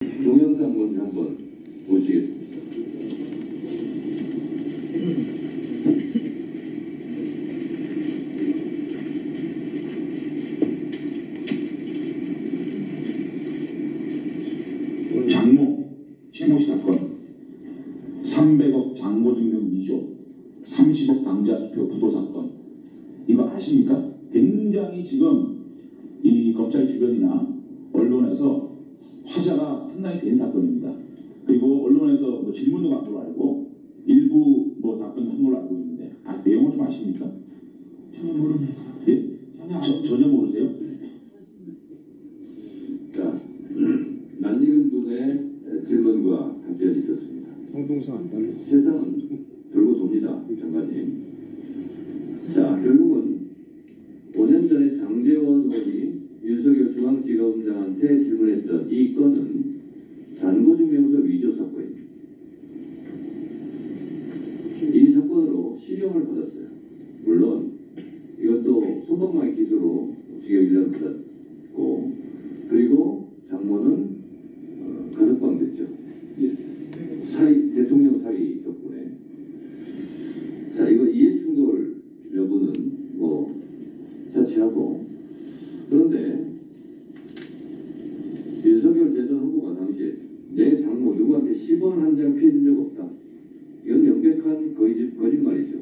동영상 먼저 한번 보시겠습니다. 장모 최모씨 사건, 300억 장고증명 위조, 30억 당자수표 부도 사건, 이거 아십니까? 굉장히 지금 이 검찰 주변이나 언론에서 화제가 상당히 된 사건입니다. 그리고 언론에서 뭐 질문도 받은 걸로 알고 일부 뭐 답변한 걸로 알고 있는데 내용을 좀 아십니까? 전혀 모릅니다. 예? 전혀 모르세요? 자, 낯익은 분의 질문과 답변이 있었습니다. 성동상 안 달렸어. 세상은 돌고 돕니다, 장관님. 자, 결국은 5년 전에 장제원 의원이 윤석열 중앙지검장한테 질문했던 이 건은 잔고증명서 위조 사건입니다. 이 사건으로 실형을 받았어요. 물론 이것도 손방망이 기소로 징역 1년 받았고, 그리고 장모는 가석방됐죠. 대통령 사위 덕분에. 자, 이거 이해충돌 여부는 뭐 자체하고, 그런데 윤석열 대선 후보가 당시에 내 장모 누구한테 10원 한 장 피해 준 적 없다. 이건 명백한 거짓말이죠.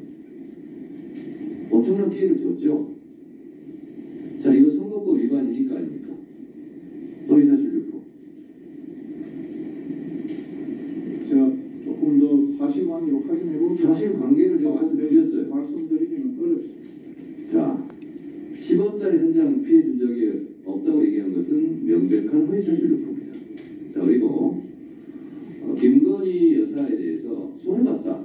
엄청난 피해를 줬죠. 자, 이거 선거법 위반이니까 아닙니까? 허위사실 유포. 제가 조금 더 사실관계로 확인해 볼게요. 사실관계를 제가 말씀드렸어요. 말씀드리기는 어렵습니다. 자, 10원짜리 한 장 피해 준 적이 없다고 얘기한 것은 명백한 허위사실 유포입니다. 자, 그리고 김건희 여사에 대해서 손해봤다.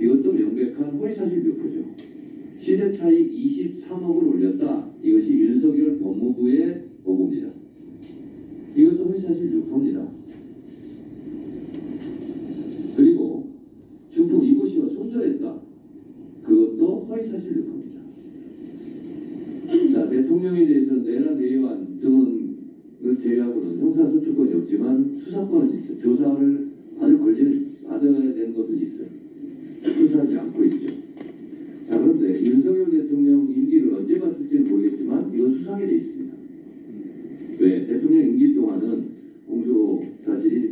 이것도 명백한 허위사실 유포죠. 시세 차익 23억을 올렸다. 이것이 윤석열 법무부의 보고입니다. 이것도 허위사실 유포입니다. 그리고 중풍 이보시와 손절했다. 그것도 허위사실 유포입니다. 자, 대통령에 대해서는 내란 외환 등을 제외하고는 형사소추권이 없지만 수사권은 있어요. 조사를 받아야 되는 것은 있어요. 수사하지 않고 있죠. 자, 그런데 윤석열 대통령 임기를 언제 맡을지는 모르겠지만 이건 수사하게 돼 있습니다. 왜? 대통령 임기 동안은 공소 사실이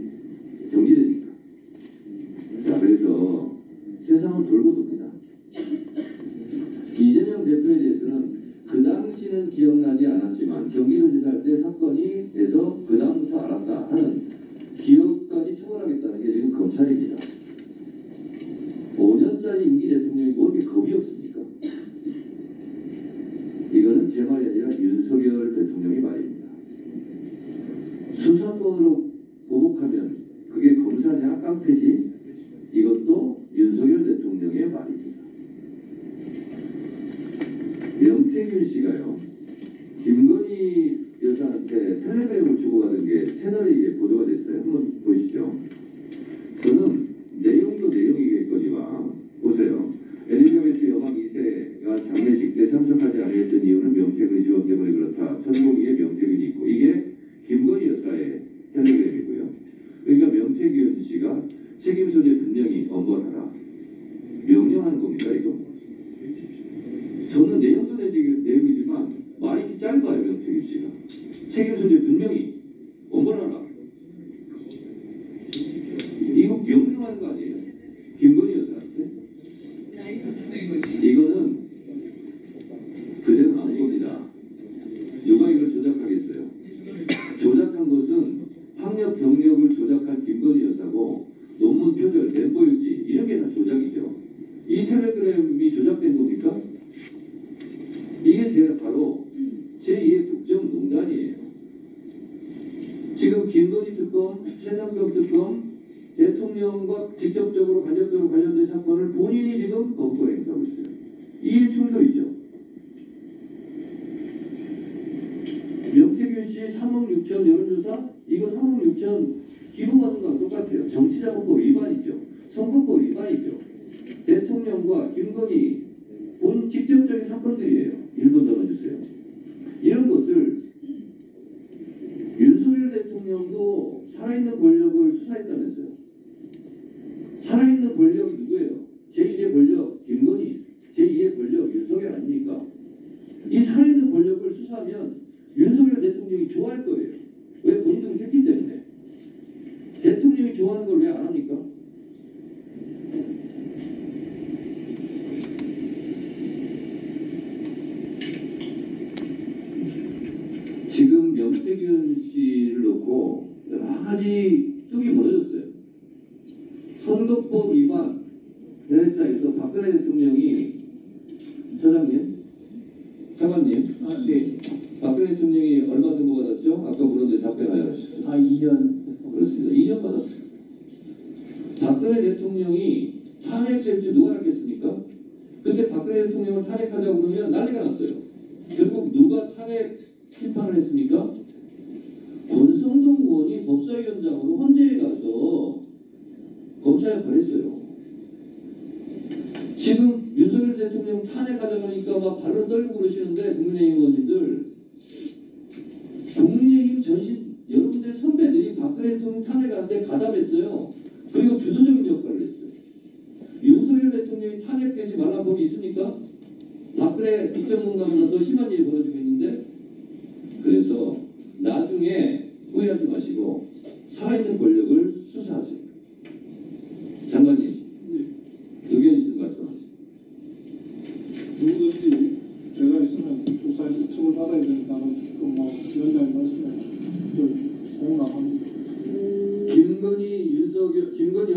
정지되니까. 자, 그래서 세상은 돌고 돕니다. 이재명 대표에 대해서는 그 당시는 기억나지 않았지만 경기도지사 할 때 사건이 돼서 그 다음부터 알았다 하는 기억까지 처벌하겠다는 게 지금 검찰입니다. 5년짜리 임기 대통령이 뭐 이렇게 겁이 없습니까? 이거는 제 말이 아니라 윤석열 대통령의 말입니다. 수사권으로 보복하면 그게 검사냐 깡패지? 이것도 윤석열 대통령의 말입니다. 명태균 씨가요, 김건희 여사한테 텔레그램을 주고받은 게 채널에 보도가 됐어요. 한번 보시죠. 저는 내용도 내용이겠거니와 보세요. 엘리자베스 여왕 2세가 장례식 때 참석하지 않았던 이유는 명태균 지원 때문에 그렇다. 천공위에 명태균이 있고, 이게 김건희 여사의 텔레그램이고요. 그러니까 명태균 씨가 책임 소재 분명히 엄벌하라. 명령하는 겁니다, 이거. 저는 내용도 내용이지만 말이 짧아요, 명태균 씨가. 책임 소재 분명히 엄벌하라. 이거 명령하는 거 아니에요? 김건희 여사한테? 이거는 그대로 안 겁니다. 누가 이걸 조작하겠어요? 조작한 것은 학력 경력을 조작한 김건희 여사고, 논문 표절, 멤버 유지 이런 게 다 조작이죠. 이 텔레그램이 조작된 겁니까? 이게 바로 제2의 국정농단이에요. 지금 김건희 특검, 최상병 특검, 대통령과 직접적으로 간접적으로 관련된 사건을 본인이 지금 검거에 행사하고 있어요. 이일 충돌이죠. 명태균 씨 3억 6천 여론조사? 이거 3억 6천 기부받는 거랑 똑같아요. 정치자금법 위반이죠. 선거법 위반이죠. 대통령과 김건희 본 직접적인 사건들이에요. 1분 더 넣어주세요. 이런 것을 윤석열 대통령도 살아있는 권력을 수사했다면서요. 살아있는 권력이 누구예요? 제1의 권력 김건희, 제2의 권력 윤석열 아닙니까? 이 살아있는 권력을 수사하면 윤석열 대통령이 좋아할 거예요. 왜? 본인들은 했기 때문에. 대통령이 좋아하는 걸 왜 안 합니까? 지금 명태균 씨를 놓고 여러 가지 뚝이 벌어졌어요. 선거법 위반 대회사에서 박근혜 대통령이 사장님, 차관님, 네. 박근혜 대통령이 얼마 선고 받았죠? 아까 물었는데 답변하여 하시죠. 2년. 그렇습니다. 2년 받았어요. 박근혜 대통령이 탄핵될지 누가 알겠습니까? 그때 박근혜 대통령을 탄핵하자고 그러면 난리가 났어요. 결국 누가 탄핵 심판을 했습니까? 권성동 의원이 법사위원장으로 헌재에 가서 검찰에 발했어요. 지금 윤석열 대통령 탄핵하자고 하니까 막 발로 떨고 그러시는데 국민의힘 의원님들, 국민의힘 전신 여러분들 선배들이 박근혜 대통령 탄핵하는데 가담했어요. 그리고 주도적인 역할을 했어요. 윤석열 대통령이 탄핵되지 말라는 법이 있습니까? 박근혜 국정농단보다 더 심한 일이 벌어지고 있는데, 그래서 나중에 후회하지 마시고 살아있는 권력을 수사하세요. 장관님, 의견 있으면 말씀하세요. 누구든지 제가 있으면 조사해서 처벌받아야 된다는 그뭐 위원장님 말씀에 공감합니다. 김건희